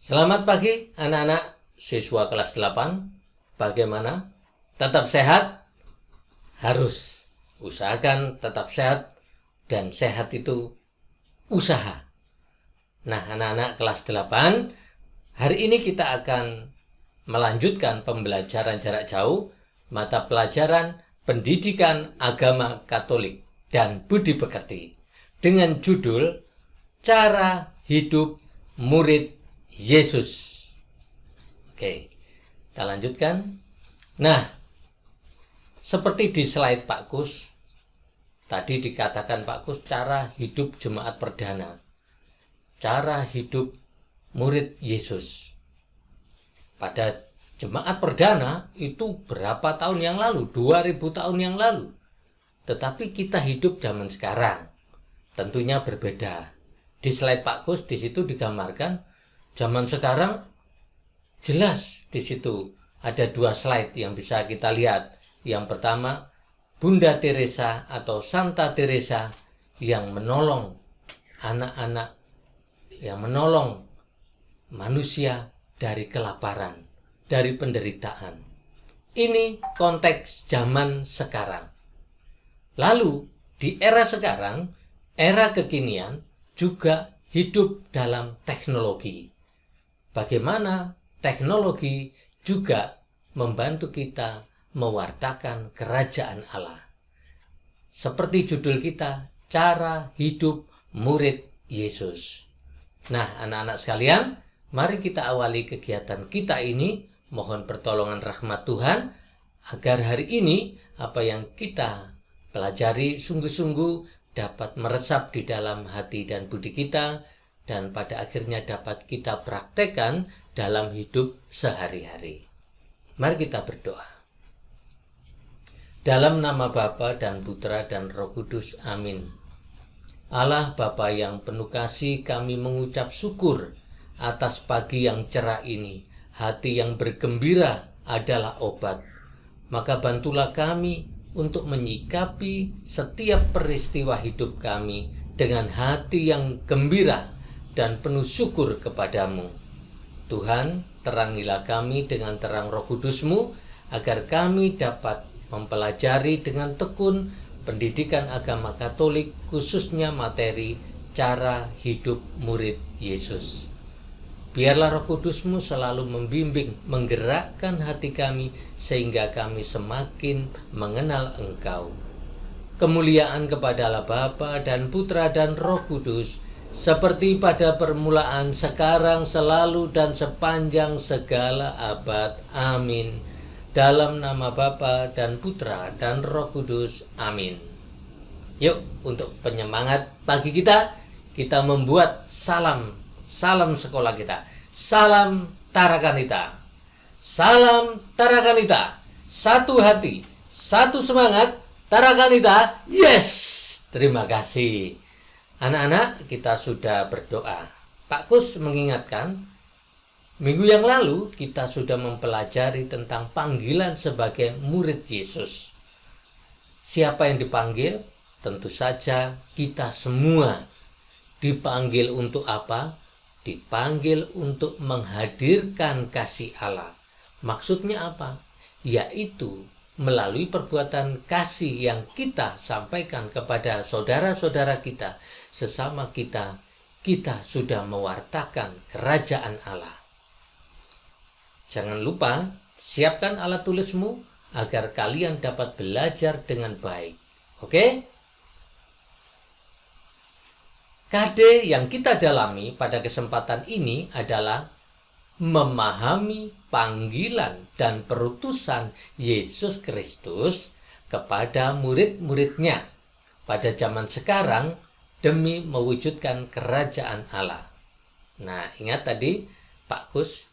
Selamat pagi anak-anak siswa kelas 8. Bagaimana? Tetap sehat? Harus. Usahakan tetap sehat, dan sehat itu usaha. Nah, anak-anak kelas 8, hari ini kita akan melanjutkan pembelajaran jarak jauh mata pelajaran Pendidikan Agama Katolik dan Budi Pekerti dengan judul Cara Hidup Murid Yesus. Oke, kita lanjutkan. Nah, seperti di slide Pak Kus, tadi dikatakan Pak Kus cara hidup jemaat perdana, cara hidup murid Yesus. Pada jemaat perdana itu berapa tahun yang lalu? 2000 tahun yang lalu. Tetapi kita hidup zaman sekarang tentunya berbeda. Di slide Pak Kus di situ digambarkan zaman sekarang, jelas di situ ada 2 slide yang bisa kita lihat. Yang pertama, Bunda Teresa atau Santa Teresa yang menolong anak-anak, yang menolong manusia dari kelaparan, dari penderitaan. Ini konteks zaman sekarang. Lalu di era sekarang, era kekinian juga hidup dalam teknologi. Bagaimana teknologi juga membantu kita mewartakan kerajaan Allah. Seperti judul kita, cara hidup murid Yesus. Nah, anak-anak sekalian, mari kita awali kegiatan kita ini. Mohon pertolongan rahmat Tuhan agar hari ini apa yang kita pelajari sungguh-sungguh dapat meresap di dalam hati dan budi kita, dan pada akhirnya dapat kita praktekkan dalam hidup sehari-hari. Mari kita berdoa. Dalam nama Bapa dan Putra dan Roh Kudus, amin. Allah Bapa yang penuh kasih, kami mengucap syukur atas pagi yang cerah ini. Hati yang bergembira adalah obat. Maka bantulah kami untuk menyikapi setiap peristiwa hidup kami dengan hati yang gembira dan penuh syukur kepadamu. Tuhan, terangilah kami dengan terang Roh Kudus-Mu, agar kami dapat mempelajari dengan tekun pendidikan agama Katolik, khususnya materi cara hidup murid Yesus. Biarlah Roh Kudus-Mu selalu membimbing, menggerakkan hati kami, sehingga kami semakin mengenal Engkau. Kemuliaan kepada Allah Bapa dan Putra dan Roh Kudus, seperti pada permulaan, sekarang, selalu, dan sepanjang segala abad. Amin. Dalam nama Bapa dan Putra dan Roh Kudus. Amin. Yuk, untuk penyemangat pagi kita membuat salam sekolah kita. Salam Tarakanita. Salam Tarakanita. Satu hati, satu semangat. Tarakanita. Yes. Terima kasih. Anak-anak, kita sudah berdoa. Pak Kus mengingatkan, minggu yang lalu kita sudah mempelajari tentang panggilan sebagai murid Yesus. Siapa yang dipanggil? Tentu saja kita semua. Dipanggil untuk apa? Dipanggil untuk menghadirkan kasih Allah. Maksudnya apa? Yaitu melalui perbuatan kasih yang kita sampaikan kepada saudara-saudara kita, sesama kita sudah mewartakan kerajaan Allah. Jangan lupa, siapkan alat tulismu agar kalian dapat belajar dengan baik. Oke? KD yang kita dalami pada kesempatan ini adalah memahami panggilan dan perutusan Yesus Kristus kepada murid-muridnya pada zaman sekarang demi mewujudkan kerajaan Allah. Nah, ingat tadi Pak Kus,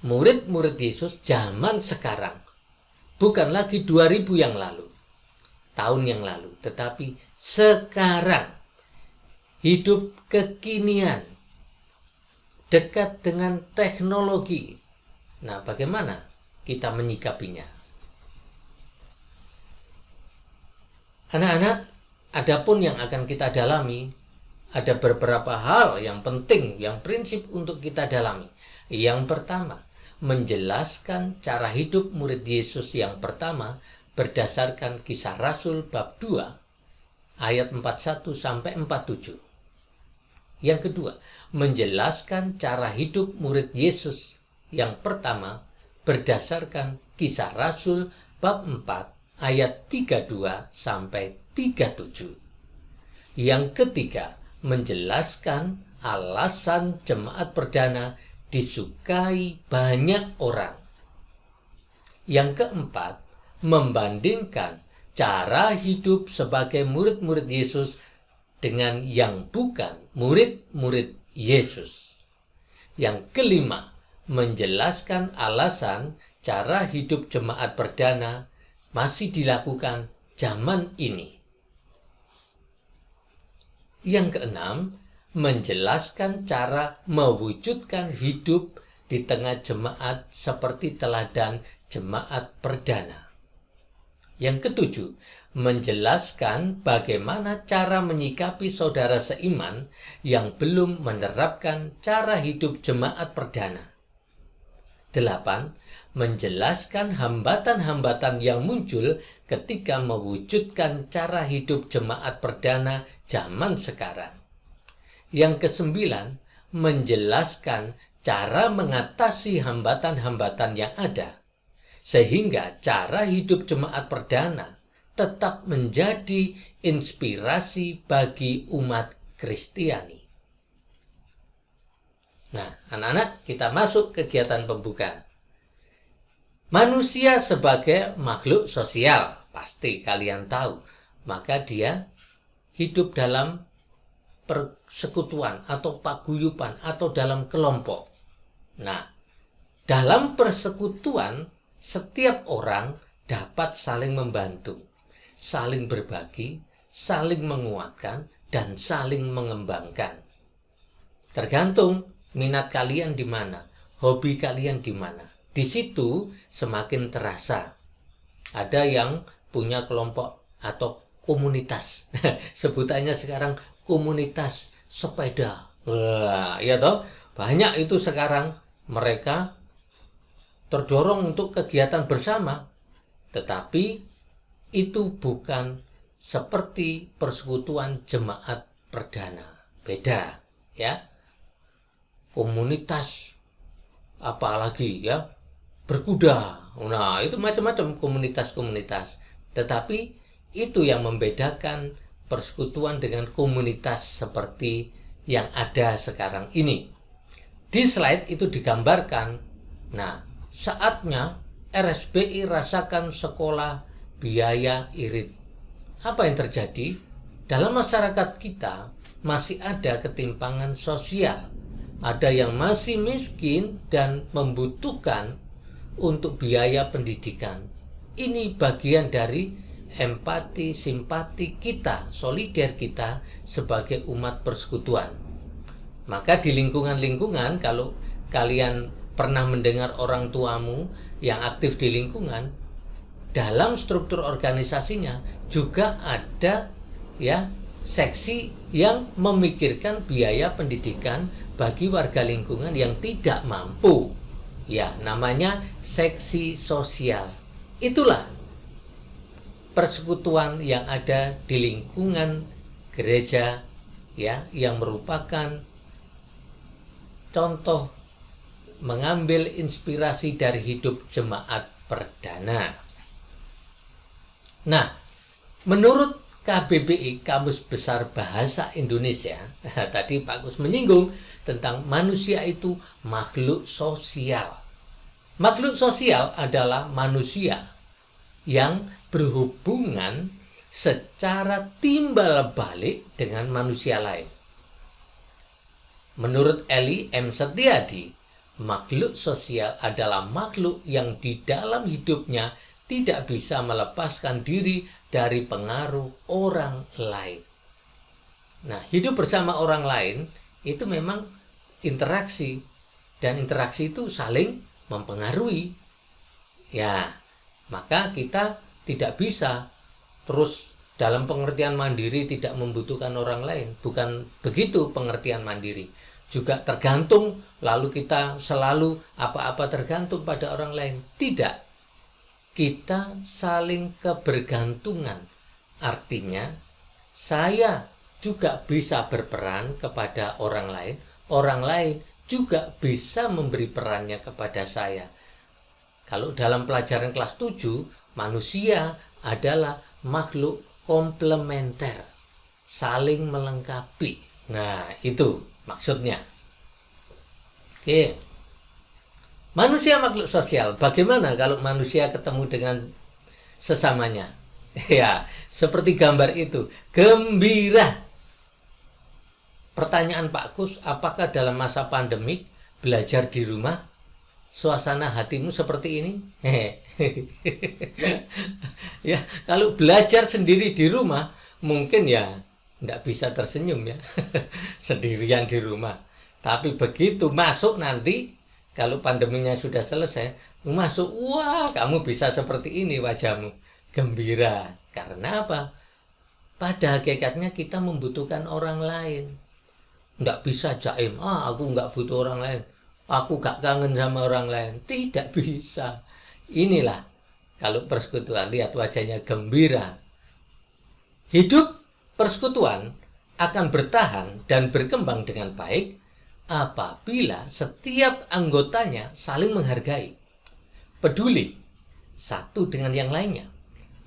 murid-murid Yesus zaman sekarang bukan lagi 2000 yang lalu, tahun yang lalu, tetapi sekarang hidup kekinian, dekat dengan teknologi. Nah, bagaimana kita menyikapinya? Anak-anak, adapun yang akan kita dalami ada beberapa hal yang penting, yang prinsip untuk kita dalami. Yang pertama, menjelaskan cara hidup murid Yesus yang pertama berdasarkan Kisah Rasul bab 2 ayat 41 sampai 47. Yang kedua, menjelaskan cara hidup murid Yesus yang pertama berdasarkan Kisah Rasul bab 4 ayat 32 sampai 37. Yang ketiga, menjelaskan alasan jemaat perdana disukai banyak orang. Yang keempat, membandingkan cara hidup sebagai murid-murid Yesus dengan yang bukan murid-murid Yesus. Yang kelima, menjelaskan alasan cara hidup jemaat perdana masih dilakukan zaman ini. Yang keenam, menjelaskan cara mewujudkan hidup di tengah jemaat seperti teladan jemaat perdana. Yang ketujuh, menjelaskan bagaimana cara menyikapi saudara seiman yang belum menerapkan cara hidup jemaat perdana. 8. Menjelaskan hambatan-hambatan yang muncul ketika mewujudkan cara hidup jemaat perdana zaman sekarang. Yang kesembilan, menjelaskan cara mengatasi hambatan-hambatan yang ada, sehingga cara hidup jemaat perdana tetap menjadi inspirasi bagi umat Kristiani. Nah, anak-anak, kita masuk kegiatan pembuka. Manusia sebagai makhluk sosial, pasti kalian tahu. Maka dia hidup dalam persekutuan atau paguyuban atau dalam kelompok. Nah, dalam persekutuan setiap orang dapat saling membantu, saling berbagi, saling menguatkan, dan saling mengembangkan. Tergantung minat kalian di mana, hobi kalian di mana. Di situ semakin terasa. Ada yang punya kelompok atau komunitas. Sebutannya sekarang komunitas sepeda. Wah, ya toh? Banyak itu sekarang mereka terdorong untuk kegiatan bersama. Tetapi itu bukan seperti persekutuan jemaat perdana. Beda, ya. Komunitas apalagi ya, berkuda. Nah, itu macam-macam komunitas-komunitas. Tetapi itu yang membedakan persekutuan dengan komunitas seperti yang ada sekarang ini. Di slide itu digambarkan. Nah, saatnya RSBI rasakan sekolah biaya irit. Apa yang terjadi? Dalam masyarakat kita masih ada ketimpangan sosial. Ada yang masih miskin dan membutuhkan untuk biaya pendidikan. Ini bagian dari empati, simpati kita, solider kita sebagai umat persekutuan. Maka di lingkungan-lingkungan, kalau kalian pernah mendengar orang tuamu yang aktif di lingkungan, dalam struktur organisasinya juga ada ya seksi yang memikirkan biaya pendidikan bagi warga lingkungan yang tidak mampu. Ya, namanya seksi sosial. Itulah persekutuan yang ada di lingkungan gereja ya, yang merupakan contoh mengambil inspirasi dari hidup jemaat perdana. Nah, menurut KBBI, Kamus Besar Bahasa Indonesia, tadi Pak Kus menyinggung tentang manusia itu makhluk sosial. Makhluk sosial adalah manusia yang berhubungan secara timbal balik dengan manusia lain. Menurut Eli M. Setiadi, makhluk sosial adalah makhluk yang di dalam hidupnya tidak bisa melepaskan diri dari pengaruh orang lain. Nah, hidup bersama orang lain itu memang interaksi, dan interaksi itu saling mempengaruhi. Ya, maka kita tidak bisa terus dalam pengertian mandiri tidak membutuhkan orang lain. Bukan begitu pengertian mandiri. Juga tergantung, lalu kita selalu apa-apa tergantung pada orang lain. Tidak. Kita saling kebergantungan. Artinya, saya juga bisa berperan kepada orang lain juga bisa memberi perannya kepada saya. Kalau dalam pelajaran kelas 7, manusia adalah makhluk komplementer, saling melengkapi. Nah, itu maksudnya. Oke. Manusia makhluk sosial. Bagaimana kalau manusia ketemu dengan sesamanya? Ya, seperti gambar itu. Gembira. Pertanyaan Pak Kus, apakah dalam masa pandemik belajar di rumah suasana hatimu seperti ini? Ya, kalau belajar sendiri di rumah mungkin ya tidak bisa tersenyum ya. Sendirian di rumah. Tapi begitu masuk nanti, kalau pandeminya sudah selesai, masuk, wah kamu bisa seperti ini wajahmu. Gembira. Karena apa? Pada hakikatnya kita membutuhkan orang lain. Nggak bisa jaim, aku nggak butuh orang lain. Aku gak kangen sama orang lain. Tidak bisa. Inilah, kalau persekutuan, lihat wajahnya gembira. Hidup persekutuan akan bertahan dan berkembang dengan baik apabila setiap anggotanya saling menghargai, peduli satu dengan yang lainnya.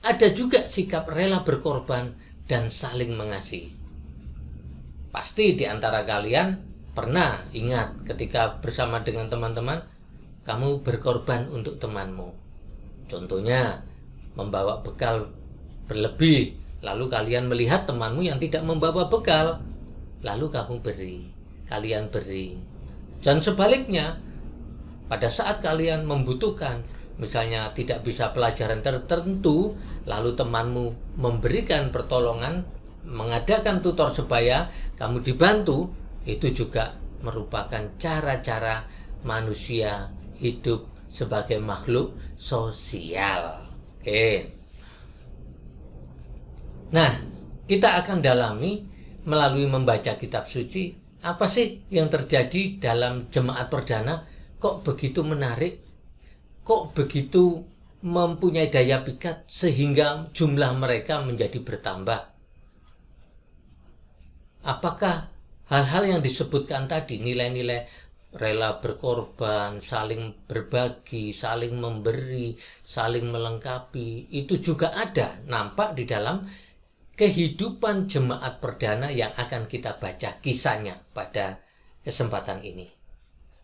Ada juga sikap rela berkorban dan saling mengasihi. Pasti di antara kalian pernah ingat ketika bersama dengan teman-teman, kamu berkorban untuk temanmu. Contohnya, membawa bekal berlebih, lalu kalian melihat temanmu yang tidak membawa bekal, lalu kamu beri, kalian beri. Dan sebaliknya, pada saat kalian membutuhkan, misalnya tidak bisa pelajaran tertentu, lalu temanmu memberikan pertolongan, mengadakan tutor sebaya, kamu dibantu, itu juga merupakan cara-cara manusia hidup sebagai makhluk sosial. Oke. Nah, kita akan dalami melalui membaca kitab suci, apa sih yang terjadi dalam jemaat perdana? Kok begitu menarik? Kok begitu mempunyai daya pikat sehingga jumlah mereka menjadi bertambah? Apakah hal-hal yang disebutkan tadi, nilai-nilai rela berkorban, saling berbagi, saling memberi, saling melengkapi, itu juga ada, nampak di dalam kehidupan jemaat perdana yang akan kita baca kisahnya pada kesempatan ini.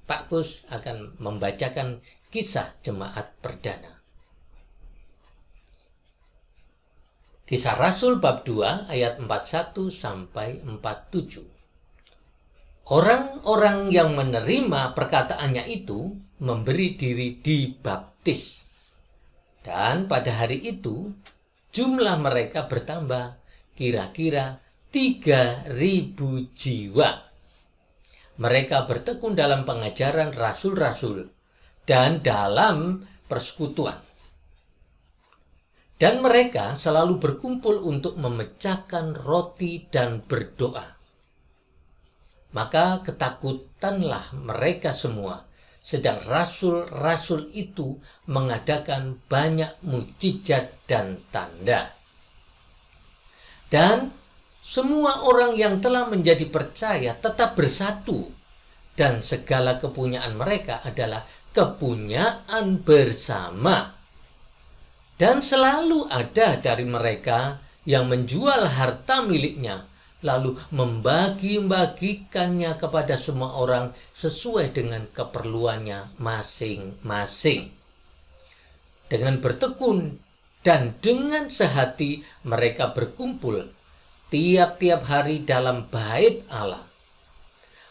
Pak Kus akan membacakan kisah jemaat perdana. Kisah Rasul bab 2 ayat 41 sampai 47. Orang-orang yang menerima perkataannya itu memberi diri dibaptis. Dan pada hari itu jumlah mereka bertambah kira-kira 3.000 jiwa. Mereka bertekun dalam pengajaran rasul-rasul dan dalam persekutuan. Dan mereka selalu berkumpul untuk memecahkan roti dan berdoa. Maka ketakutanlah mereka semua, sedang rasul-rasul itu mengadakan banyak mukjizat dan tanda. Dan semua orang yang telah menjadi percaya tetap bersatu, dan segala kepunyaan mereka adalah kepunyaan bersama. Dan selalu ada dari mereka yang menjual harta miliknya, lalu membagi-bagikannya kepada semua orang sesuai dengan keperluannya masing-masing. Dengan bertekun dan dengan sehati mereka berkumpul tiap-tiap hari dalam bait Allah.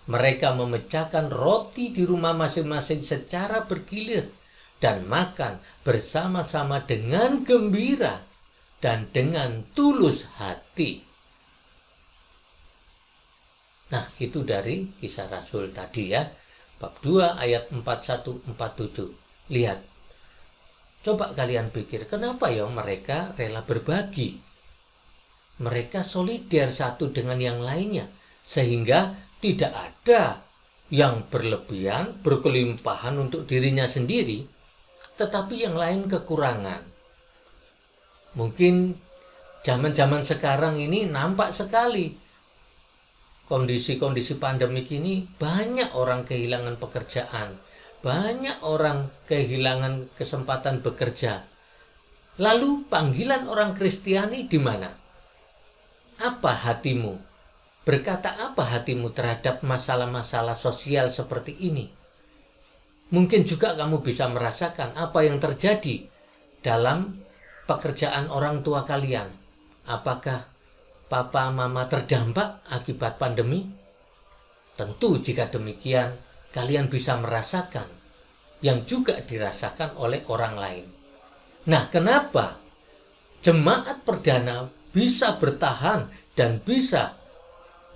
Mereka memecahkan roti di rumah masing-masing secara bergilir dan makan bersama-sama dengan gembira dan dengan tulus hati. Nah, itu dari kisah Rasul tadi ya. Bab 2 ayat 41-47. Lihat. Coba kalian pikir, kenapa ya mereka rela berbagi? mereka solider satu dengan yang lainnya, sehingga tidak ada yang berlebihan, berkelimpahan untuk dirinya sendiri, tetapi yang lain kekurangan. Mungkin zaman-zaman sekarang ini nampak sekali kondisi-kondisi pandemik ini, banyak orang kehilangan pekerjaan, banyak orang kehilangan kesempatan bekerja. Lalu panggilan orang Kristiani di mana? Apa hatimu? Berkata apa hatimu terhadap masalah-masalah sosial seperti ini? Mungkin juga kamu bisa merasakan apa yang terjadi dalam pekerjaan orang tua kalian. Apakah papa mama terdampak akibat pandemi? Tentu jika demikian, kalian bisa merasakan yang juga dirasakan oleh orang lain. Nah, kenapa jemaat perdana bisa bertahan dan bisa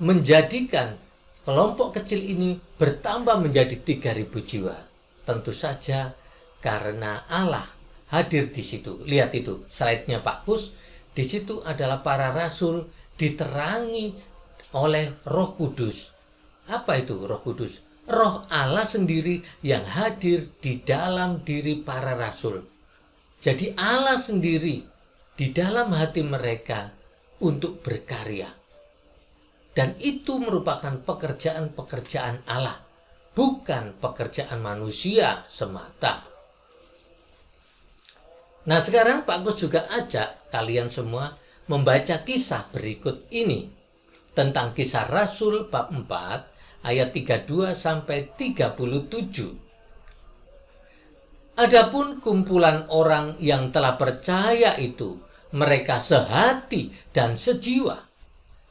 menjadikan kelompok kecil ini bertambah menjadi 3.000 jiwa? Tentu saja karena Allah hadir di situ. Lihat itu, slide-nya Pak Kus. Di situ adalah para rasul diterangi oleh Roh Kudus. Apa itu Roh Kudus? Roh Allah sendiri yang hadir di dalam diri para rasul. Jadi Allah sendiri di dalam hati mereka untuk berkarya. Dan itu merupakan pekerjaan-pekerjaan Allah, bukan pekerjaan manusia semata. Nah, sekarang Pak Gus juga ajak kalian semua membaca kisah berikut ini tentang Kisah Rasul bab 4 ayat 32 sampai 37. Adapun kumpulan orang yang telah percaya itu, mereka sehati dan sejiwa,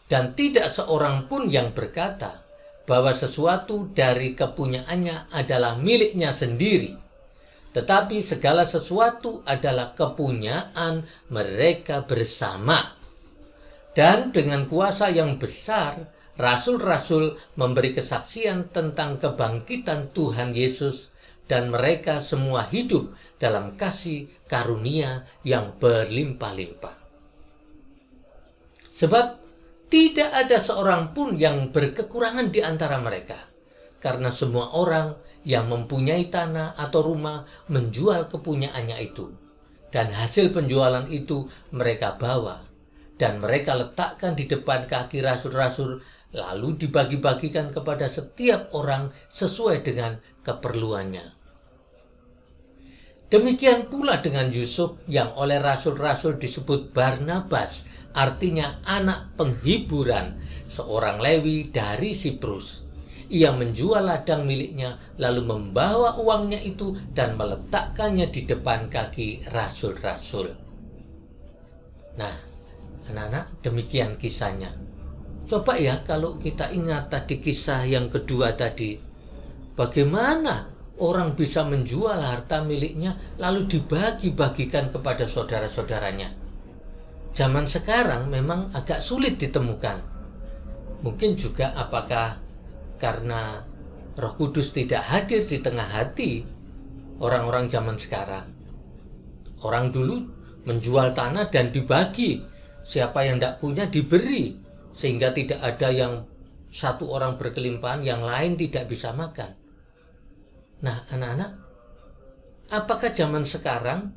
dan tidak seorang pun yang berkata bahwa sesuatu dari kepunyaannya adalah miliknya sendiri, tetapi segala sesuatu adalah kepunyaan mereka bersama. Dan dengan kuasa yang besar, rasul-rasul memberi kesaksian tentang kebangkitan Tuhan Yesus, dan mereka semua hidup dalam kasih karunia yang berlimpah-limpah. Sebab tidak ada seorang pun yang berkekurangan di antara mereka, karena semua orang yang mempunyai tanah atau rumah menjual kepunyaannya itu, dan hasil penjualan itu mereka bawa, dan mereka letakkan di depan kaki rasul-rasul, lalu dibagi-bagikan kepada setiap orang sesuai dengan keperluannya. Demikian pula dengan Yusuf yang oleh rasul-rasul disebut Barnabas, artinya anak penghiburan, seorang Lewi dari Siprus. Ia menjual ladang miliknya, lalu membawa uangnya itu dan meletakkannya di depan kaki rasul-rasul. Nah, anak-anak, demikian kisahnya. Coba ya kalau kita ingat tadi kisah yang kedua tadi, bagaimana orang bisa menjual harta miliknya lalu dibagi-bagikan kepada saudara-saudaranya. Zaman sekarang memang agak sulit ditemukan. Mungkin juga apakah karena Roh Kudus tidak hadir di tengah hati orang-orang zaman sekarang. Orang dulu menjual tanah dan dibagi. Siapa yang tidak punya diberi, sehingga tidak ada yang satu orang berkelimpahan, yang lain tidak bisa makan. Nah, anak-anak, apakah zaman sekarang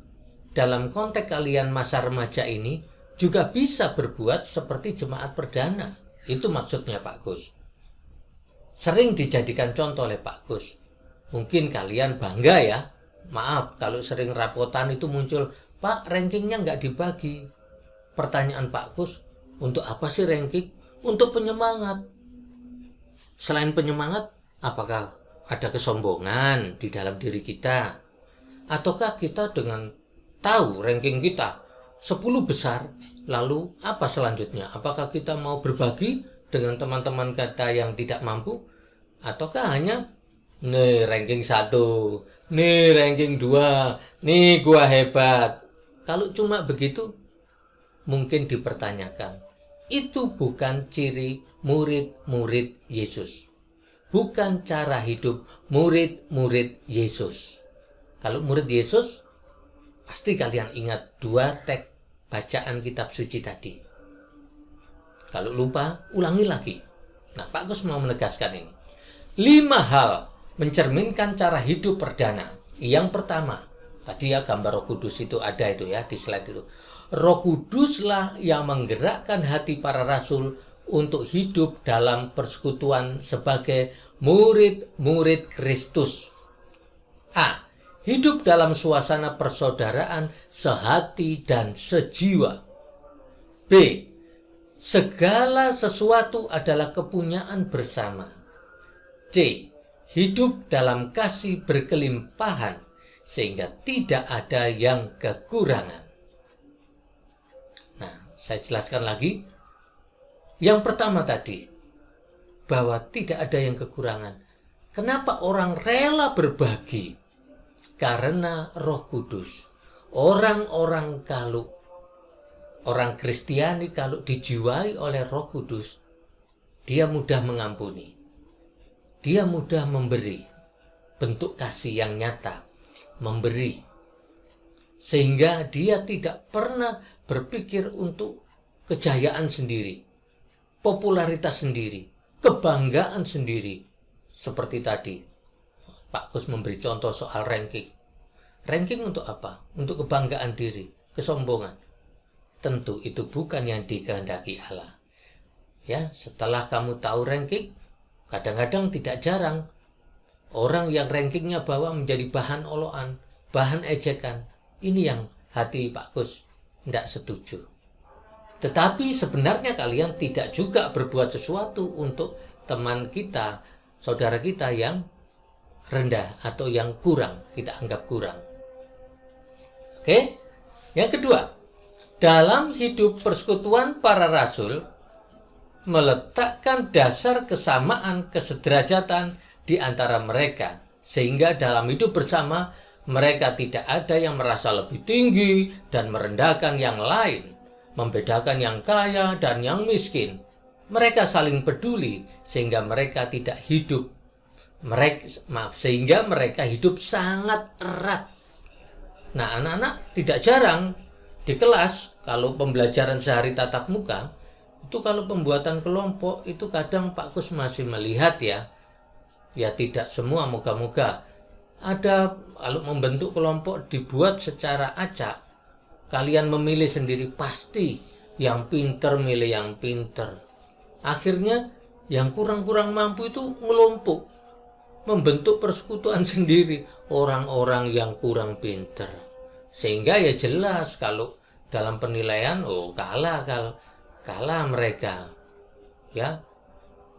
dalam konteks kalian masa remaja ini juga bisa berbuat seperti jemaat perdana? Itu maksudnya Pak Gus. Sering dijadikan contoh oleh Pak Gus. Mungkin kalian bangga ya. Maaf kalau sering rapotan itu muncul, Pak, rankingnya nggak dibagi. Pertanyaan Pak Gus, untuk apa sih ranking? Untuk penyemangat. Selain penyemangat, apakah ada kesombongan di dalam diri kita? Ataukah kita dengan tahu ranking kita 10 besar, lalu apa selanjutnya? Apakah kita mau berbagi dengan teman-teman kita yang tidak mampu? Ataukah hanya nih ranking 1, nih ranking 2, nih gua hebat? Kalau cuma begitu, mungkin dipertanyakan. Itu bukan ciri murid-murid Yesus. Bukan cara hidup murid-murid Yesus. Kalau murid Yesus, pasti kalian ingat 2 teks bacaan kitab suci tadi. Kalau lupa, ulangi lagi. Nah, Pak Gus mau menegaskan ini. 5 hal mencerminkan cara hidup perdana. Yang pertama, tadi ya gambar Roh Kudus itu ada itu ya di slide itu. Roh Kuduslah yang menggerakkan hati para rasul untuk hidup dalam persekutuan sebagai murid-murid Kristus. A. Hidup dalam suasana persaudaraan sehati dan sejiwa. B. Segala sesuatu adalah kepunyaan bersama. C. Hidup dalam kasih berkelimpahan sehingga tidak ada yang kekurangan. Nah, saya jelaskan lagi. Yang pertama tadi, bahwa tidak ada yang kekurangan. Kenapa orang rela berbagi? Karena Roh Kudus. Orang-orang orang Kristiani kalau dijiwai oleh Roh Kudus, dia mudah mengampuni. Dia mudah memberi. Bentuk kasih yang nyata. Memberi. Sehingga dia tidak pernah berpikir untuk kejayaan sendiri. Popularitas sendiri. Kebanggaan sendiri. Seperti tadi. Pak Gus memberi contoh soal ranking. Ranking untuk apa? Untuk kebanggaan diri. Kesombongan. Tentu itu bukan yang dikehendaki Allah. Ya, setelah kamu tahu ranking, kadang-kadang tidak jarang orang yang rankingnya bawah menjadi bahan olokan, bahan ejekan. Ini yang hati Pak Gus tidak setuju. Tetapi sebenarnya kalian tidak juga berbuat sesuatu untuk teman kita, saudara kita yang rendah atau yang kurang, kita anggap kurang. Oke? Yang kedua, dalam hidup persekutuan para rasul meletakkan dasar kesamaan kesederajatan di antara mereka, sehingga dalam hidup bersama mereka tidak ada yang merasa lebih tinggi dan merendahkan yang lain, membedakan yang kaya dan yang miskin. Mereka saling peduli sehingga mereka tidak hidup sehingga mereka hidup sangat erat. Nah, anak-anak tidak jarang di kelas kalau pembelajaran sehari tatap muka, itu kalau pembuatan kelompok itu kadang Pak Gus masih melihat ya tidak semua, moga-moga ada. Kalau membentuk kelompok dibuat secara acak, kalian memilih sendiri, pasti yang pinter milih yang pinter. Akhirnya yang kurang-kurang mampu itu ngelompok, membentuk persekutuan sendiri, orang-orang yang kurang pinter. Sehingga ya jelas kalau dalam penilaian kalah mereka. Ya.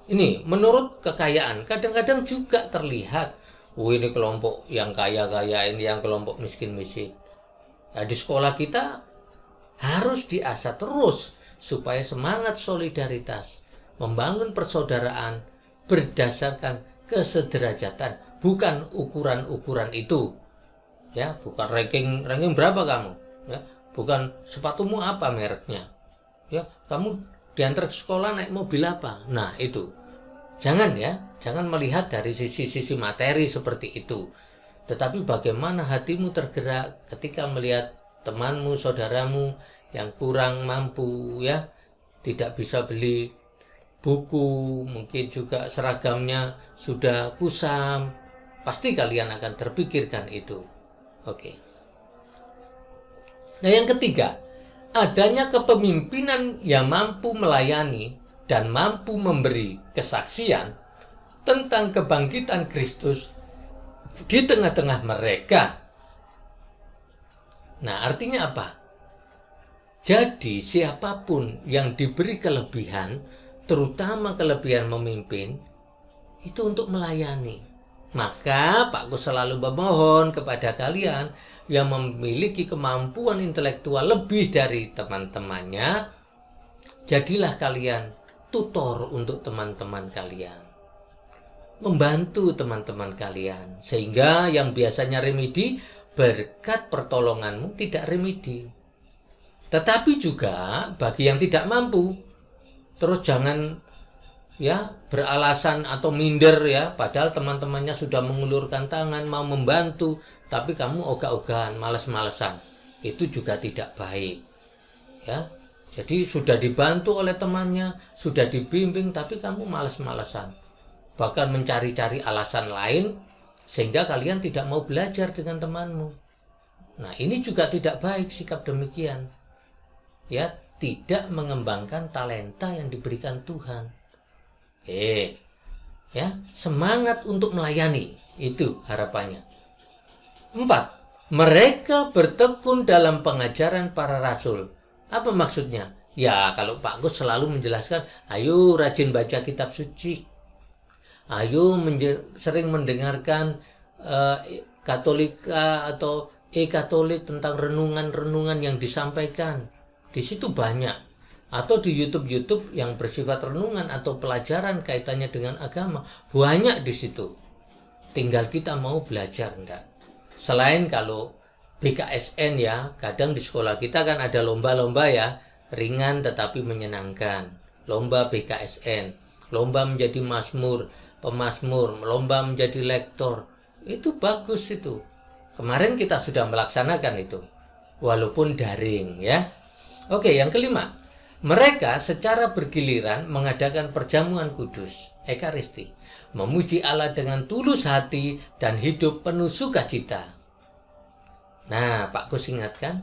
Ini menurut kekayaan kadang-kadang juga terlihat, ini kelompok yang kaya-kaya, ini yang kelompok miskin-miskin. Nah, di sekolah kita harus diasah terus supaya semangat solidaritas, membangun persaudaraan berdasarkan kesederajatan, bukan ukuran-ukuran itu. Ya, bukan ranking berapa kamu, ya, bukan sepatumu apa mereknya, ya, kamu diantar ke sekolah naik mobil apa. Nah, itu jangan melihat dari sisi materi seperti itu, tetapi bagaimana hatimu tergerak ketika melihat temanmu, saudaramu yang kurang mampu, ya, tidak bisa beli buku, mungkin juga seragamnya sudah kusam. Pasti kalian akan terpikirkan itu. Oke. Nah, yang ketiga, adanya kepemimpinan yang mampu melayani dan mampu memberi kesaksian tentang kebangkitan Kristus di tengah-tengah mereka. Nah, artinya apa? Jadi, siapapun yang diberi kelebihan, terutama kelebihan memimpin, itu untuk melayani. Maka Pak Gus selalu memohon kepada kalian yang memiliki kemampuan intelektual lebih dari teman-temannya, jadilah kalian tutor untuk teman-teman kalian, membantu teman-teman kalian, sehingga yang biasanya remedi berkat pertolonganmu tidak remedi. Tetapi juga bagi yang tidak mampu, terus jangan beralasan atau minder ya, padahal teman-temannya sudah mengulurkan tangan mau membantu, tapi kamu ogah-ogahan, malas-malesan. Itu juga tidak baik. Ya. Jadi sudah dibantu oleh temannya, sudah dibimbing, tapi kamu malas-malasan. Bahkan mencari-cari alasan lain, sehingga kalian tidak mau belajar dengan temanmu. Nah, ini juga tidak baik sikap demikian. Ya, tidak mengembangkan talenta yang diberikan Tuhan. Oke. Ya, semangat untuk melayani, itu harapannya. 4. Mereka bertekun dalam pengajaran para rasul. Apa maksudnya? Ya, kalau Pak Gus selalu menjelaskan, ayo rajin baca kitab suci. Ayo sering mendengarkan Katolika atau e-Katolik tentang renungan-renungan yang disampaikan. Di situ banyak. Atau di YouTube yang bersifat renungan atau pelajaran kaitannya dengan agama. Banyak di situ. Tinggal kita mau belajar enggak. Selain kalau BKSN ya, kadang di sekolah kita kan ada lomba-lomba ya, ringan tetapi menyenangkan. Lomba BKSN, lomba menjadi mazmur, pemazmur, lomba menjadi lektor. Itu bagus itu. Kemarin kita sudah melaksanakan itu, walaupun daring ya. Oke, yang kelima. Mereka secara bergiliran mengadakan perjamuan kudus, Ekaristi, memuji Allah dengan tulus hati dan hidup penuh sukacita. Nah, Pak Gus ingatkan,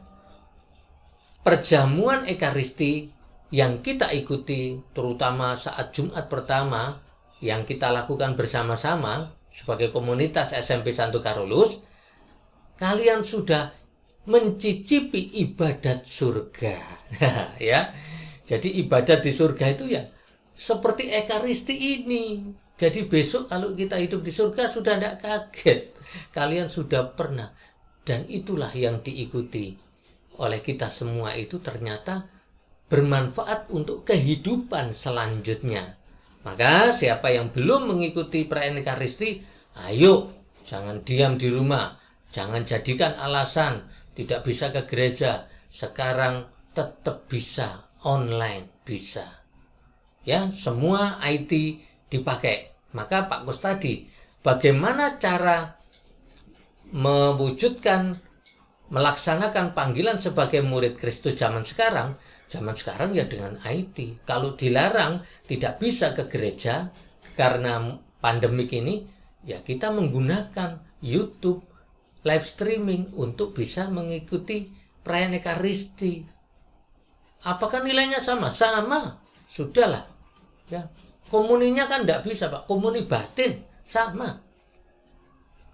perjamuan Ekaristi yang kita ikuti, terutama saat Jumat pertama, yang kita lakukan bersama-sama sebagai komunitas SMP Santo Carolus, kalian sudah mencicipi ibadat surga. Ya, jadi ibadat di surga itu ya seperti Ekaristi ini. Jadi besok kalau kita hidup di surga sudah tidak kaget. Kalian sudah pernah. Dan itulah yang diikuti oleh kita semua, itu ternyata bermanfaat untuk kehidupan selanjutnya. Maka siapa yang belum mengikuti perayaan Ekaristi, ayo jangan diam di rumah. Jangan jadikan alasan tidak bisa ke gereja. Sekarang tetap bisa, online bisa. Ya, semua IT dipakai. Maka Pak Gus tadi, bagaimana cara melaksanakan panggilan sebagai murid Kristus zaman sekarang ya dengan IT. Kalau dilarang tidak bisa ke gereja karena pandemik ini, ya kita menggunakan YouTube live streaming untuk bisa mengikuti perayaan Ekaristi. Apakah nilainya sama? Sama. Sudahlah. Ya, komuninya kan tidak bisa, Pak. Komuni batin sama.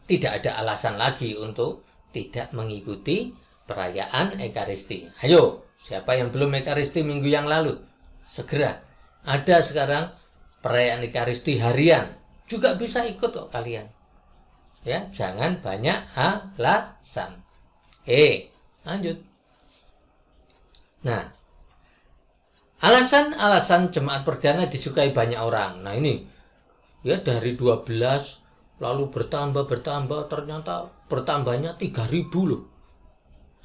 Tidak ada alasan lagi untuk tidak mengikuti perayaan Ekaristi. Ayo, siapa yang belum Ekaristi minggu yang lalu? Segera. Ada sekarang perayaan Ekaristi harian. Juga bisa ikut kok kalian. Ya, jangan banyak alasan. Lanjut. Nah, alasan-alasan jemaat perdana disukai banyak orang. Nah, ini ya dari 12 lalu bertambah, ternyata bertambahnya 3.000 loh.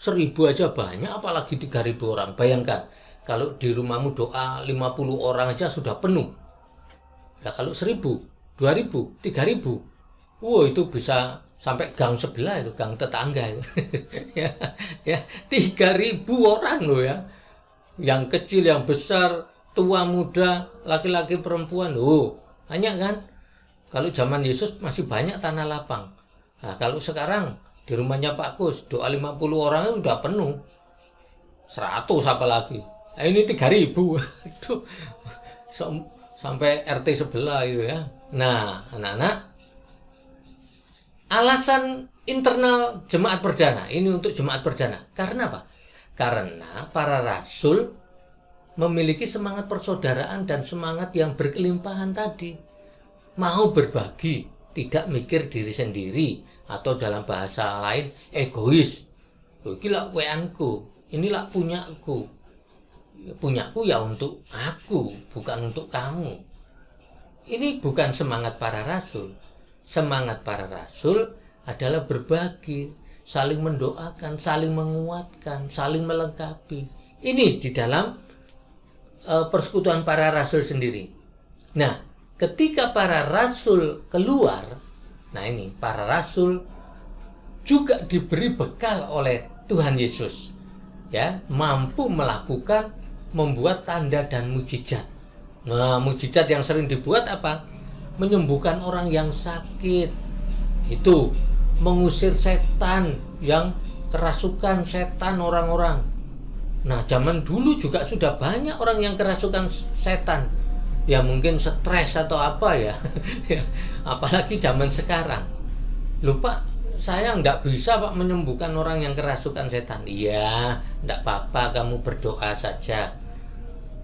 1.000 aja banyak, apalagi 3.000 orang. Bayangkan, kalau di rumahmu doa 50 orang aja sudah penuh. Ya kalau 1.000, 2.000, 3.000, wow itu bisa sampai gang sebelah itu, gang tetangga itu. ya 3.000 orang loh ya. Yang kecil, yang besar, tua, muda, laki-laki, perempuan. Banyak kan? Kalau zaman Yesus masih banyak tanah lapang. Nah, kalau sekarang di rumahnya Pak Kus, doa 50 orang sudah penuh. 100 apalagi. Nah, ini 3.000. Aduh. Sampai RT sebelah itu ya. Nah, anak-anak, alasan internal jemaat perdana. Ini untuk jemaat perdana. Karena apa? Karena para rasul memiliki semangat persaudaraan dan semangat yang berkelimpahan tadi. Mau berbagi, tidak mikir diri sendiri, atau dalam bahasa lain egois. Inilah weanku, inilah punyaku. Punyaku ya untuk aku, bukan untuk kamu. Ini bukan semangat para rasul. Semangat para rasul adalah berbagi, saling mendoakan, saling menguatkan, saling melengkapi. Ini di dalam persekutuan para rasul sendiri. Nah, ketika para rasul keluar, nah ini para rasul juga diberi bekal oleh Tuhan Yesus, ya, mampu melakukan membuat tanda dan mujizat. Nah, mujizat yang sering dibuat apa? Menyembuhkan orang yang sakit. Itu mengusir setan yang kerasukan setan orang-orang. Nah, zaman dulu juga sudah banyak orang yang kerasukan setan. Ya mungkin stres atau apa ya. Apalagi zaman sekarang. Lupa, saya nggak bisa Pak menyembuhkan orang yang kerasukan setan. Iya, nggak apa-apa, kamu berdoa saja.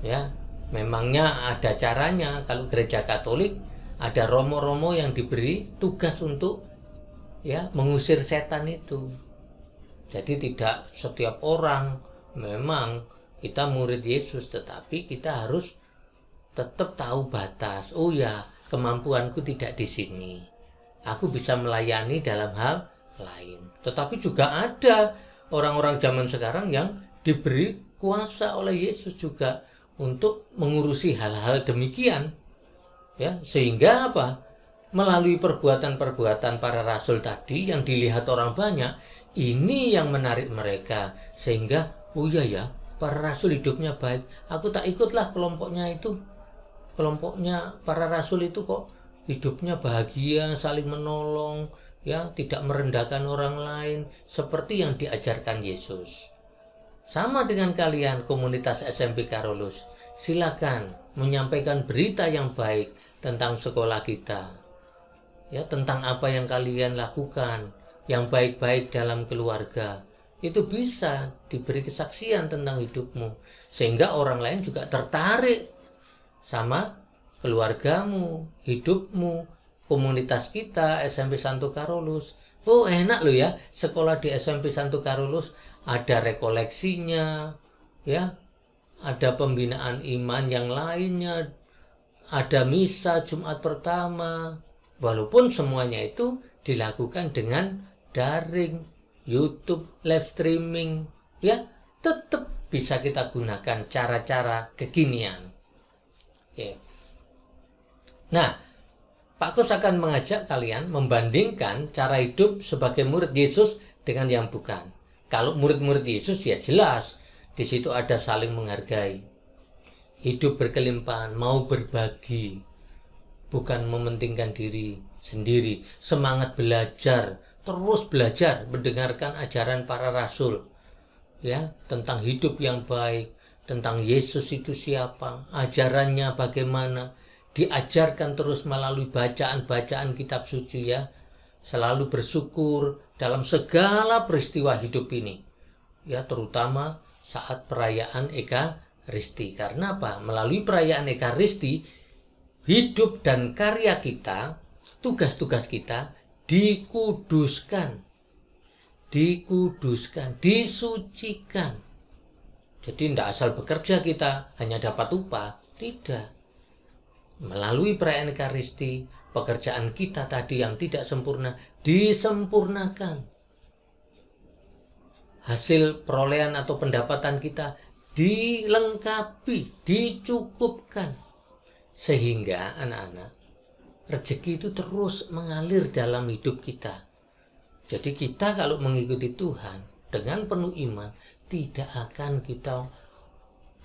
Ya, memangnya ada caranya. Kalau gereja Katolik ada romo-romo yang diberi tugas untuk ya mengusir setan itu. Jadi tidak setiap orang, memang kita murid Yesus, tetapi kita harus tetap tahu batas. Oh ya, kemampuanku tidak di sini. Aku bisa melayani dalam hal lain. Tetapi juga ada orang-orang zaman sekarang yang diberi kuasa oleh Yesus juga untuk mengurusi hal-hal demikian. Ya, sehingga apa? Melalui perbuatan-perbuatan para rasul tadi yang dilihat orang banyak, ini yang menarik mereka. Sehingga, oh iya ya, para rasul hidupnya baik. Aku tak ikutlah kelompoknya itu. Kelompoknya para rasul itu kok hidupnya bahagia, saling menolong, ya, tidak merendahkan orang lain, seperti yang diajarkan Yesus. Sama dengan kalian, komunitas SMP Carolus, silakan menyampaikan berita yang baik tentang sekolah kita, ya, tentang apa yang kalian lakukan, yang baik-baik dalam keluarga. Itu bisa diberi kesaksian tentang hidupmu, sehingga orang lain juga tertarik sama keluargamu, hidupmu, komunitas kita SMP Santo Carolus. Oh, enak loh ya, sekolah di SMP Santo Carolus ada rekoleksinya, ya, ada pembinaan iman yang lainnya, ada misa Jumat pertama. Walaupun semuanya itu dilakukan dengan daring, YouTube, live streaming, ya, tetap bisa kita gunakan cara-cara kekinian. Oke. Nah, Pak Kus akan mengajak kalian membandingkan cara hidup sebagai murid Yesus dengan yang bukan. Kalau murid-murid Yesus ya jelas, di situ ada saling menghargai, hidup berkelimpahan, mau berbagi, bukan mementingkan diri sendiri, semangat belajar, terus belajar, mendengarkan ajaran para rasul, ya, tentang hidup yang baik, tentang Yesus itu siapa, ajarannya bagaimana, diajarkan terus melalui bacaan-bacaan kitab suci, ya, selalu bersyukur dalam segala peristiwa hidup ini, ya, terutama saat perayaan Ekaristi. Karena apa? Melalui perayaan Ekaristi, hidup dan karya kita, tugas-tugas kita dikuduskan, disucikan. Jadi tidak asal bekerja kita hanya dapat upah, tidak. Melalui perayaan Ekaristi, pekerjaan kita tadi yang tidak sempurna disempurnakan. Hasil perolehan atau pendapatan kita dilengkapi, dicukupkan. Sehingga anak-anak, rezeki itu terus mengalir dalam hidup kita. Jadi kita kalau mengikuti Tuhan dengan penuh iman, tidak akan kita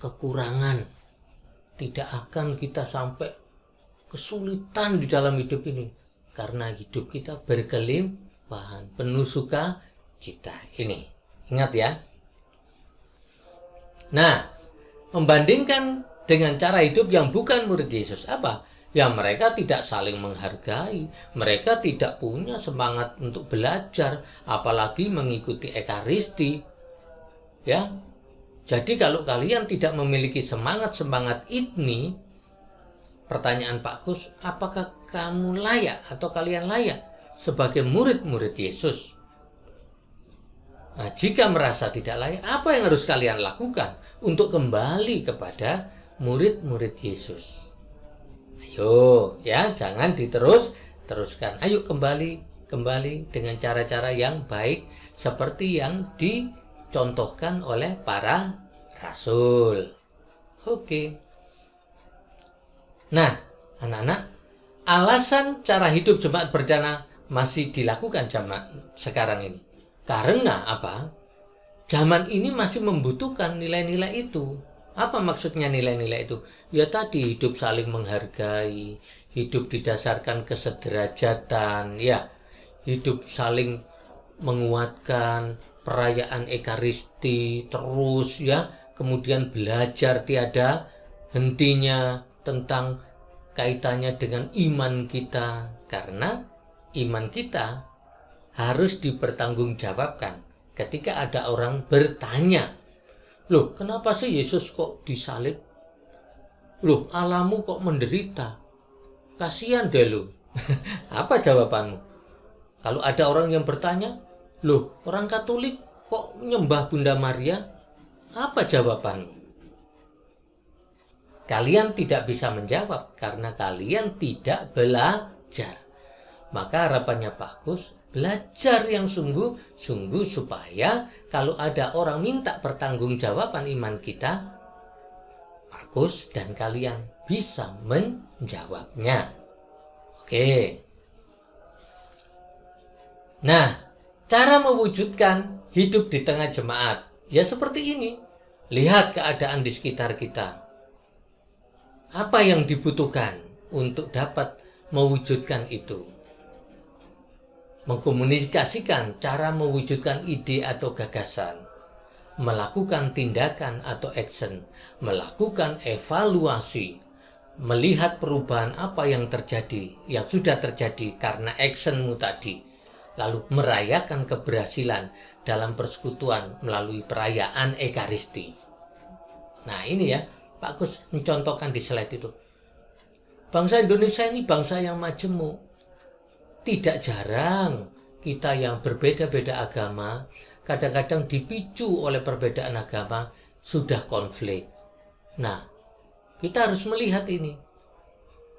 kekurangan, tidak akan kita sampai kesulitan di dalam hidup ini, karena hidup kita berkelimpahan, penuh sukacita. Ini ingat ya. Nah, membandingkan dengan cara hidup yang bukan murid Yesus, apa? Ya, mereka tidak saling menghargai, mereka tidak punya semangat untuk belajar, apalagi mengikuti Ekaristi, ya. Jadi kalau kalian tidak memiliki semangat-semangat ini, pertanyaan Pak Kus, apakah kamu layak atau kalian layak sebagai murid-murid Yesus? Nah, jika merasa tidak layak, apa yang harus kalian lakukan untuk kembali kepada murid-murid Yesus? Ayo, ya, jangan teruskan. Ayo kembali dengan cara-cara yang baik seperti yang dicontohkan oleh para rasul. Oke. Nah, anak-anak, alasan cara hidup jemaat berencana masih dilakukan zaman sekarang ini. Karena apa? Zaman ini masih membutuhkan nilai-nilai itu. Apa maksudnya nilai-nilai itu? Ya tadi, hidup saling menghargai, hidup didasarkan kesederajatan, ya, hidup saling menguatkan, perayaan ekaristi terus, ya, kemudian belajar tiada hentinya tentang kaitannya dengan iman kita, karena iman kita harus dipertanggungjawabkan ketika ada orang bertanya, loh, kenapa sih Yesus kok disalib? Loh, Allahmu kok menderita? Kasihan deh lu. Apa jawabanmu? Kalau ada orang yang bertanya, loh, orang Katolik kok nyembah Bunda Maria? Apa jawabanmu? Kalian tidak bisa menjawab karena kalian tidak belajar. Maka harapannya Pak Kus, belajar yang sungguh-sungguh supaya kalau ada orang minta pertanggungjawaban iman kita, Pak Kus dan kalian bisa menjawabnya. Oke. Nah, cara mewujudkan hidup di tengah jemaat, ya seperti ini. Lihat keadaan di sekitar kita. Apa yang dibutuhkan untuk dapat mewujudkan itu? Mengkomunikasikan cara mewujudkan ide atau gagasan, melakukan tindakan atau action, melakukan evaluasi, melihat perubahan apa yang terjadi, yang sudah terjadi karena actionmu tadi, lalu merayakan keberhasilan dalam persekutuan melalui perayaan ekaristi. Nah ini ya, Pak Gus mencontohkan di slide itu. Bangsa Indonesia ini bangsa yang majemuk. Tidak jarang kita yang berbeda-beda agama, kadang-kadang dipicu oleh perbedaan agama, sudah konflik. Nah, kita harus melihat ini.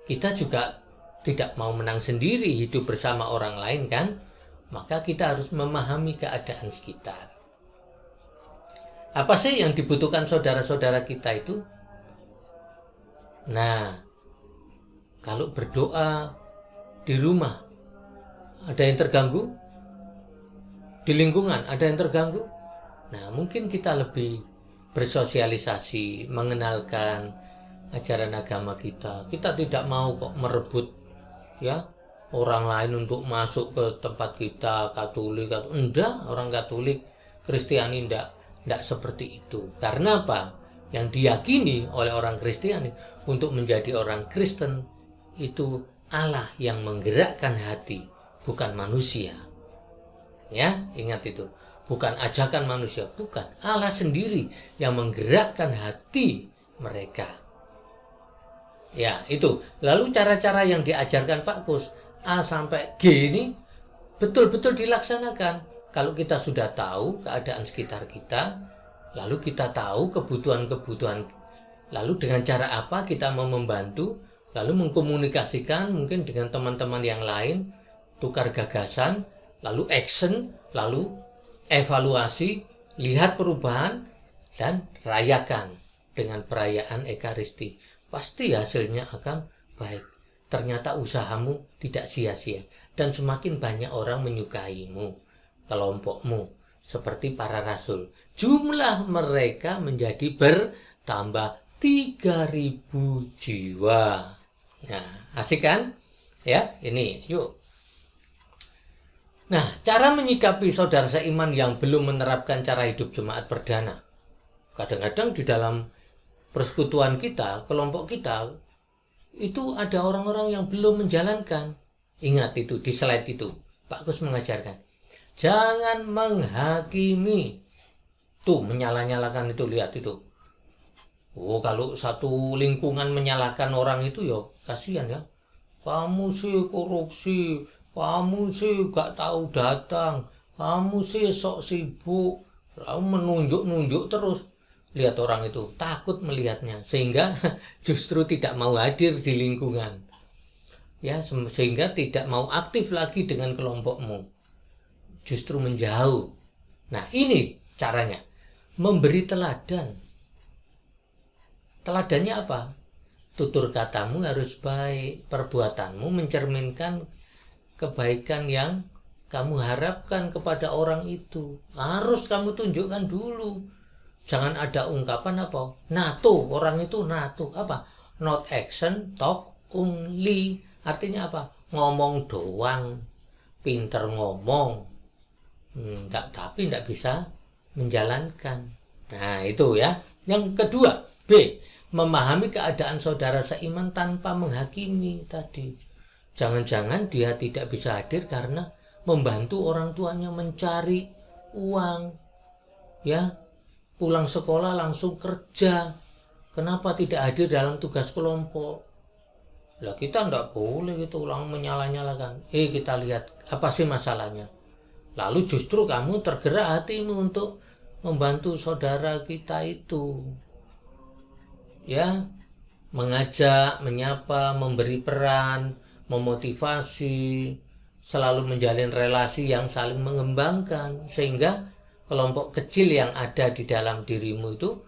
Kita juga tidak mau menang sendiri hidup bersama orang lain kan? Maka kita harus memahami keadaan sekitar. Apa sih yang dibutuhkan saudara-saudara kita itu? Nah, kalau berdoa di rumah, ada yang terganggu? Di lingkungan ada yang terganggu? Nah, mungkin kita lebih bersosialisasi, mengenalkan ajaran agama kita. Kita tidak mau kok merebut ya orang lain untuk masuk ke tempat kita, Katolik atau enggak, orang Katolik, Kristiani enggak seperti itu. Karena apa? Yang diyakini oleh orang Kristiani untuk menjadi orang Kristen itu Allah yang menggerakkan hati, bukan manusia. Ya, ingat itu. Bukan ajakan manusia, bukan. Allah sendiri yang menggerakkan hati mereka. Ya, itu. Lalu cara-cara yang diajarkan Pak Kus A sampai G ini betul-betul dilaksanakan. Kalau kita sudah tahu keadaan sekitar kita, lalu kita tahu kebutuhan-kebutuhan, lalu dengan cara apa kita mau membantu, lalu mengkomunikasikan mungkin dengan teman-teman yang lain, tukar gagasan, lalu action, lalu evaluasi, lihat perubahan, dan rayakan dengan perayaan ekaristi. Pasti hasilnya akan baik. Ternyata usahamu tidak sia-sia dan semakin banyak orang menyukaimu, kelompokmu, seperti para rasul. Jumlah mereka menjadi bertambah 3.000 jiwa. Nah, asik kan? Ya, ini yuk. Nah, cara menyikapi saudara seiman yang belum menerapkan cara hidup jemaat perdana. Kadang-kadang di dalam persekutuan kita, kelompok kita, itu ada orang-orang yang belum menjalankan. Ingat itu, di slide itu, Pak Kus mengajarkan. Jangan menghakimi. Tuh, menyalah-nyalakan itu, lihat itu. Oh, kalau satu lingkungan menyalahkan orang itu, ya kasihan ya. Kamu sih korupsi, kamu sih gak tahu datang, kamu sih sok sibuk, lalu menunjuk-nunjuk terus. Lihat orang itu, takut melihatnya, sehingga justru tidak mau hadir di lingkungan. Ya, sehingga tidak mau aktif lagi dengan kelompokmu. Justru menjauh. Nah, ini caranya. Memberi teladan. Teladannya apa? Tutur katamu harus baik, perbuatanmu mencerminkan kebaikan yang kamu harapkan kepada orang itu. Harus kamu tunjukkan dulu. Jangan ada ungkapan apa? NATO, orang itu NATO. Apa? Not action, talk only. Artinya apa? Ngomong doang. Pinter ngomong. Tapi tidak bisa menjalankan. Nah, itu ya. Yang kedua, B. Memahami keadaan saudara seiman tanpa menghakimi tadi. Jangan-jangan dia tidak bisa hadir karena membantu orang tuanya mencari uang. Ya, pulang sekolah langsung kerja. Kenapa tidak hadir dalam tugas kelompok? Lah kita tidak boleh gitu ulang menyalah-nyalakan. Kita lihat apa sih masalahnya. Lalu justru kamu tergerak hatimu untuk membantu saudara kita itu. Ya, mengajak, menyapa, memberi peran, memotivasi, selalu menjalin relasi yang saling mengembangkan, sehingga kelompok kecil yang ada di dalam dirimu itu,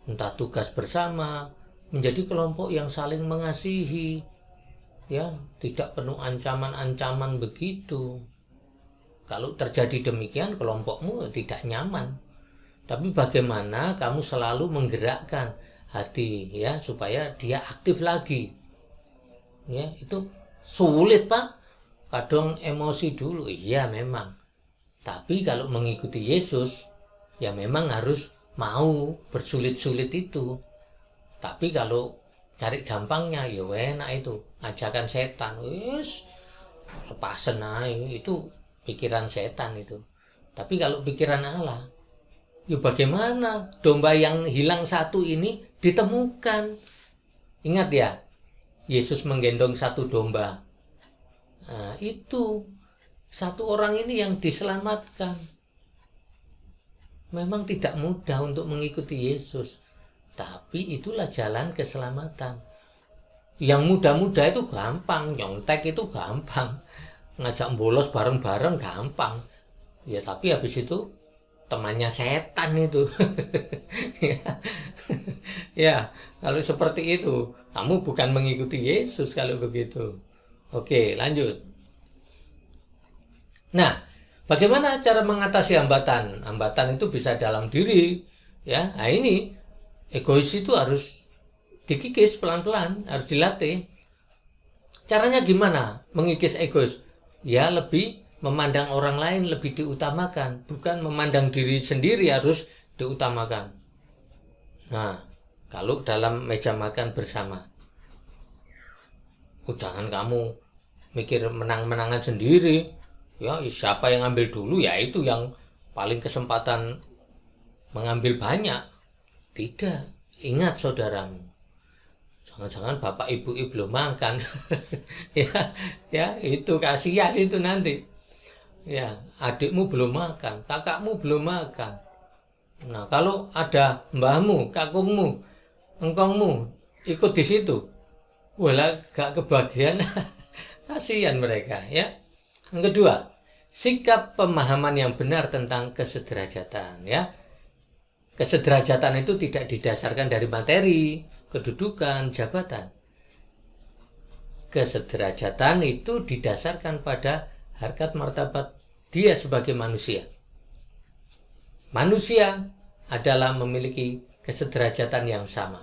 entah tugas bersama, menjadi kelompok yang saling mengasihi, ya, tidak penuh ancaman-ancaman begitu. Kalau terjadi demikian, kelompokmu tidak nyaman. Tapi bagaimana kamu selalu menggerakkan hati, ya, supaya dia aktif lagi. Ya, itu sulit, Pak. Kadang emosi dulu, iya memang. Tapi kalau mengikuti Yesus, ya memang harus mau bersulit-sulit itu. Tapi kalau cari gampangnya, ya enak itu. Ajakan setan, wis lepasan aja, itu pikiran setan itu. Tapi kalau pikiran Allah, ya bagaimana domba yang hilang satu ini ditemukan? Ingat ya, Yesus menggendong satu domba. Nah, itu satu orang ini yang diselamatkan. Memang tidak mudah untuk mengikuti Yesus, tapi itulah jalan keselamatan. Yang muda-muda itu gampang, nyontek itu gampang, ngajak bolos bareng-bareng gampang. Ya tapi habis itu temannya setan itu. Ya, kalau seperti itu, kamu bukan mengikuti Yesus kalau begitu. Oke, lanjut. Nah, bagaimana cara mengatasi hambatan? Hambatan itu bisa dalam diri, ya. Nah, ini egois itu harus dikikis pelan-pelan, harus dilatih. Caranya gimana mengikis egois? Ya, lebih memandang orang lain lebih diutamakan, bukan memandang diri sendiri harus diutamakan. Nah, kalau dalam meja makan bersama, jangan kamu mikir menang-menangan sendiri. Ya, siapa yang ambil dulu, ya itu yang paling kesempatan mengambil banyak. Tidak, ingat saudaramu. Jangan-jangan bapak ibu belum makan. ya, itu kasihan itu nanti. Ya, adikmu belum makan, kakakmu belum makan. Nah, kalau ada mbahmu, kakungmu, engkongmu ikut di situ, wala gak kebagian. Kasihan mereka, ya. Yang kedua, sikap pemahaman yang benar tentang kesederajatan, ya. Kesederajatan itu tidak didasarkan dari materi, kedudukan, jabatan. Kesederajatan itu didasarkan pada harkat martabat dia sebagai manusia. Manusia adalah memiliki kesederajatan yang sama.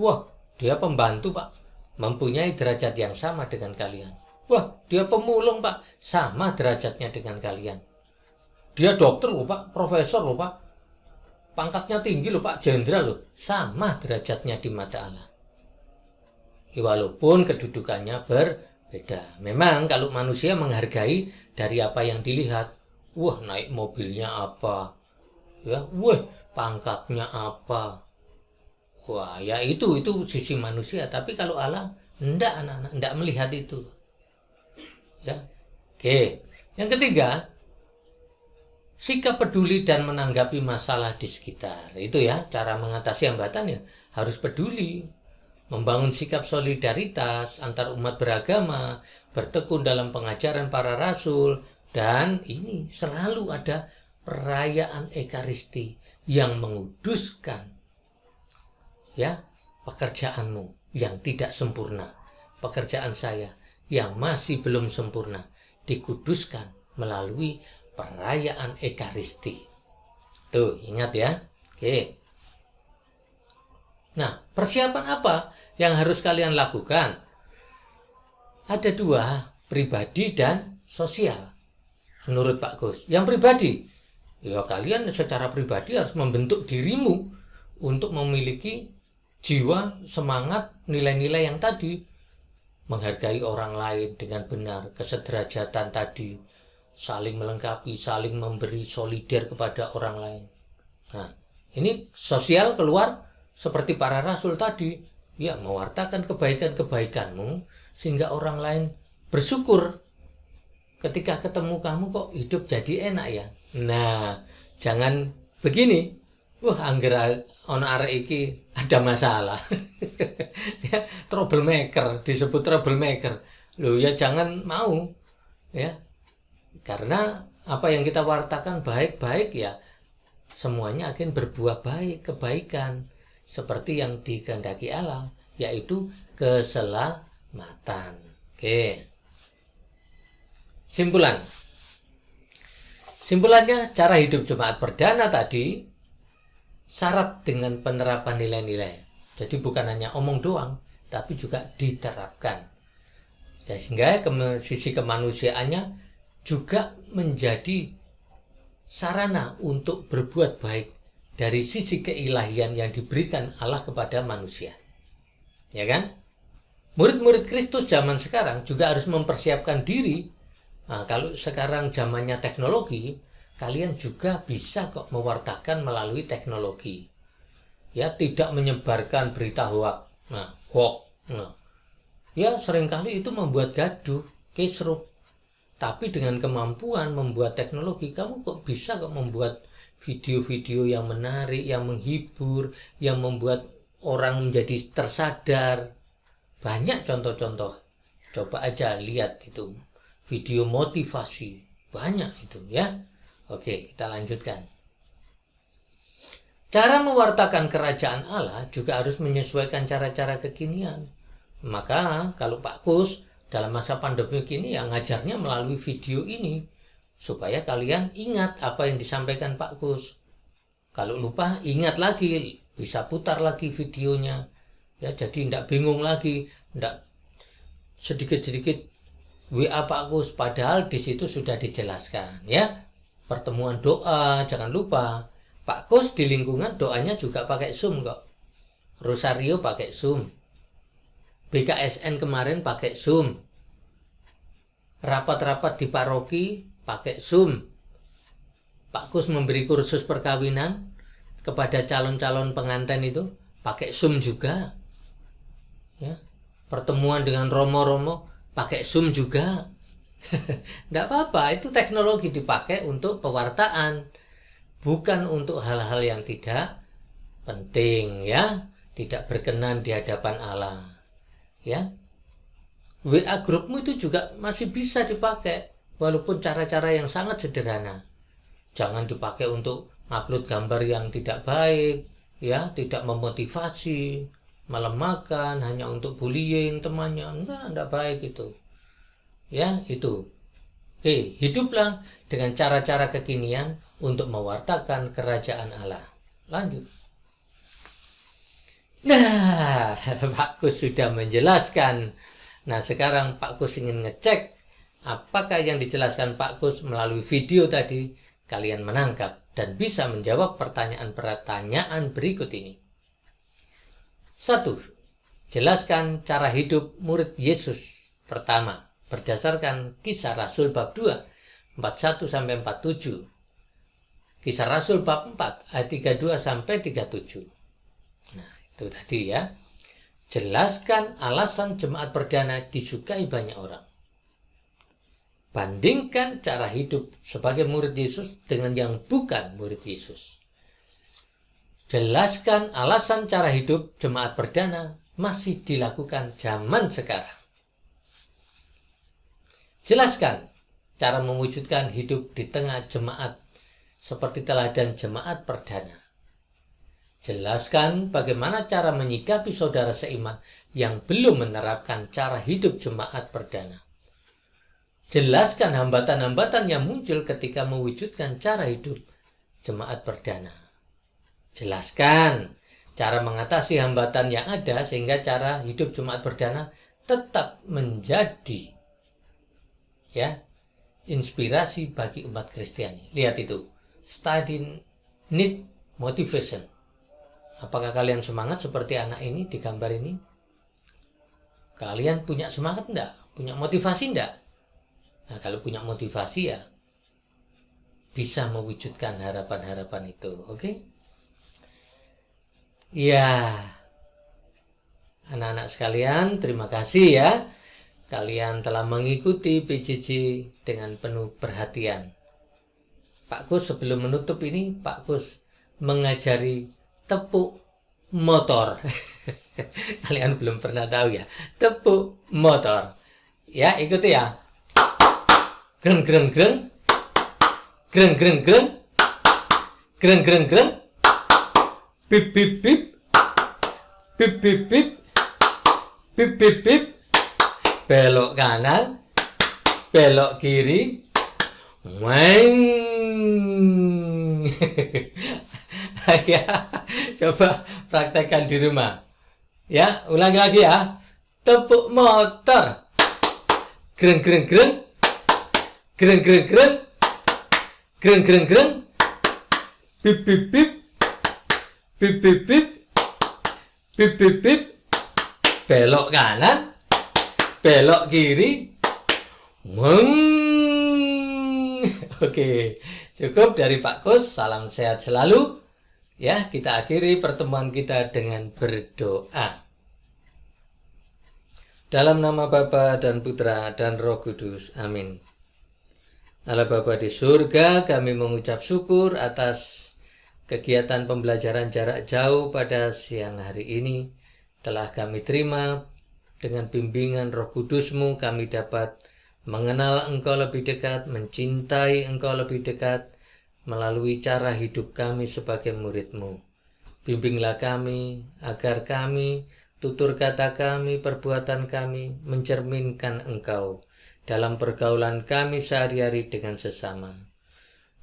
Wah, dia pembantu, Pak, mempunyai derajat yang sama dengan kalian. Wah, dia pemulung, Pak, sama derajatnya dengan kalian. Dia dokter loh, Pak, profesor loh, Pak, pangkatnya tinggi loh, Pak, jenderal loh, sama derajatnya di mata Allah. Walaupun kedudukannya berbeda. Memang kalau manusia menghargai dari apa yang dilihat, wah, naik mobilnya apa, ya, wah, pangkatnya apa, wah, ya itu sisi manusia. Tapi kalau Allah enggak, anak-anak enggak melihat itu, ya. Oke, yang ketiga, sikap peduli dan menanggapi masalah di sekitar. Itu ya, cara mengatasi hambatan ya harus peduli. Membangun sikap solidaritas antar umat beragama, bertekun dalam pengajaran para rasul, dan ini selalu ada perayaan Ekaristi yang menguduskan, ya, pekerjaanmu yang tidak sempurna. Pekerjaan saya yang masih belum sempurna dikuduskan melalui perayaan Ekaristi. Tuh, ingat ya. Oke. Nah, persiapan apa yang harus kalian lakukan? Ada dua, pribadi dan sosial. Menurut Pak Gus, yang pribadi, ya kalian secara pribadi harus membentuk dirimu untuk memiliki jiwa, semangat, nilai-nilai yang tadi. Menghargai orang lain dengan benar, kesederajatan tadi, saling melengkapi, saling memberi, solider kepada orang lain. Nah, ini sosial keluar seperti para rasul tadi, ya mewartakan kebaikan-kebaikanmu sehingga orang lain bersyukur ketika ketemu kamu kok hidup jadi enak ya. Nah, jangan begini. Wah, angger ono arek iki ada masalah. Ya, troublemaker, disebut troublemaker. Loh ya jangan mau. Ya. Karena apa yang kita wartakan baik-baik ya semuanya akan berbuah baik, kebaikan seperti yang dikehendaki Allah, yaitu keselamatan. Oke. Simpulannya, cara hidup jemaat perdana tadi syarat dengan penerapan nilai-nilai. Jadi bukan hanya omong doang, tapi juga diterapkan. Sehingga sisi kemanusiaannya juga menjadi sarana untuk berbuat baik dari sisi keilahian yang diberikan Allah kepada manusia. Ya kan? Murid-murid Kristus zaman sekarang juga harus mempersiapkan diri. Nah, kalau sekarang zamannya teknologi, kalian juga bisa kok mewartakan melalui teknologi. Ya, tidak menyebarkan berita hoax. Ya, seringkali itu membuat gaduh, kisruh. Tapi dengan kemampuan membuat teknologi, kamu kok bisa kok membuat video-video yang menarik, yang menghibur, yang membuat orang menjadi tersadar. Banyak contoh-contoh. Coba aja lihat itu. Video motivasi. Banyak itu ya. Oke, kita lanjutkan. Cara mewartakan kerajaan Allah juga harus menyesuaikan cara-cara kekinian. Maka kalau Pak Kus dalam masa pandemi ini yang ngajarnya melalui video ini. Supaya kalian ingat apa yang disampaikan Pak Kus. Kalau lupa, ingat lagi. Bisa putar lagi videonya. Ya, jadi tidak bingung lagi. Tidak sedikit-sedikit WA Pak Kus. Padahal di situ sudah dijelaskan. Ya, pertemuan doa, jangan lupa. Pak Kus di lingkungan doanya juga pakai Zoom kok. Rosario pakai Zoom. BKSN kemarin pakai Zoom. Rapat-rapat di paroki pakai Zoom. Pak Kus memberi kursus perkawinan kepada calon-calon pengantin itu pakai Zoom juga. Ya. Pertemuan dengan romo-romo pakai Zoom juga. Tidak apa-apa, itu teknologi dipakai untuk pewartaan, bukan untuk hal-hal yang tidak penting ya, tidak berkenan di hadapan Allah. Ya. WA grupmu itu juga masih bisa dipakai. Walaupun cara-cara yang sangat sederhana. Jangan dipakai untuk upload gambar yang tidak baik, ya, tidak memotivasi, melemahkan, hanya untuk bullying temannya. Enggak baik itu. Ya, itu. Oke, hiduplah dengan cara-cara kekinian untuk mewartakan kerajaan Allah. Lanjut. Nah, Pak Kus sudah menjelaskan. Nah, sekarang Pak Kus ingin ngecek apakah yang dijelaskan Pak Kus melalui video tadi kalian menangkap dan bisa menjawab pertanyaan-pertanyaan berikut ini. 1. Jelaskan cara hidup murid Yesus. Pertama, berdasarkan Kisah Rasul bab 2, 41-47. Kisah Rasul bab 4, ayat 32-37. Nah, itu tadi ya. Jelaskan alasan jemaat perdana disukai banyak orang. Bandingkan cara hidup sebagai murid Yesus dengan yang bukan murid Yesus. Jelaskan alasan cara hidup jemaat perdana masih dilakukan zaman sekarang. Jelaskan cara mewujudkan hidup di tengah jemaat seperti teladan jemaat perdana. Jelaskan bagaimana cara menyikapi saudara seiman yang belum menerapkan cara hidup jemaat perdana. Jelaskan hambatan-hambatan yang muncul ketika mewujudkan cara hidup jemaat perdana. jelaskan cara mengatasi hambatan yang ada sehingga cara hidup Jumat Perdana tetap menjadi ya inspirasi bagi umat Kristiani. Lihat itu, study need motivation. Apakah kalian semangat seperti anak ini di gambar ini? Kalian punya semangat enggak? Punya motivasi enggak? Nah, kalau punya motivasi ya bisa mewujudkan harapan-harapan itu, oke? Ya, anak-anak sekalian, terima kasih ya. Kalian telah mengikuti PJJ dengan penuh perhatian. Pak Kus sebelum menutup ini, Pak Kus mengajari tepuk motor. Kalian belum pernah tahu ya, tepuk motor. Ya, ikuti ya. Greng greng greng. Greng greng greng. Greng greng greng. Bip bip bip. Bip bip bip. Bip bip bip. Belok kanan, belok kiri, weng. Ya, coba praktekkan di rumah. Ya, ulang lagi ya. Tepuk motor. Greng greng greng. Greng greng greng. Greng greng greng. Bip bip bip. Bip bip bip. Bip bip bip. Belok kanan. Belok kiri. Weng. Oke, cukup dari Pak Kus. Salam sehat selalu. Ya, kita akhiri pertemuan kita dengan berdoa. Dalam nama Bapa dan Putra dan Roh Kudus. Amin. Allah Bapa di surga, kami mengucap syukur atas kegiatan pembelajaran jarak jauh pada siang hari ini. Telah kami terima. Dengan bimbingan Roh Kudus-Mu kami dapat mengenal Engkau lebih dekat, mencintai Engkau lebih dekat, melalui cara hidup kami sebagai murid-Mu. Bimbinglah kami, agar kami, tutur kata kami, perbuatan kami, mencerminkan Engkau dalam pergaulan kami sehari-hari dengan sesama.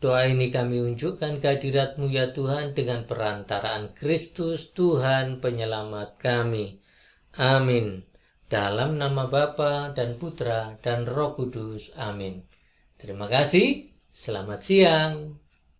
Doa ini kami unjukkan kehadirat-Mu ya Tuhan dengan perantaraan Kristus Tuhan Penyelamat kami. Amin. Dalam nama Bapa dan Putra dan Roh Kudus. Amin. Terima kasih. Selamat siang.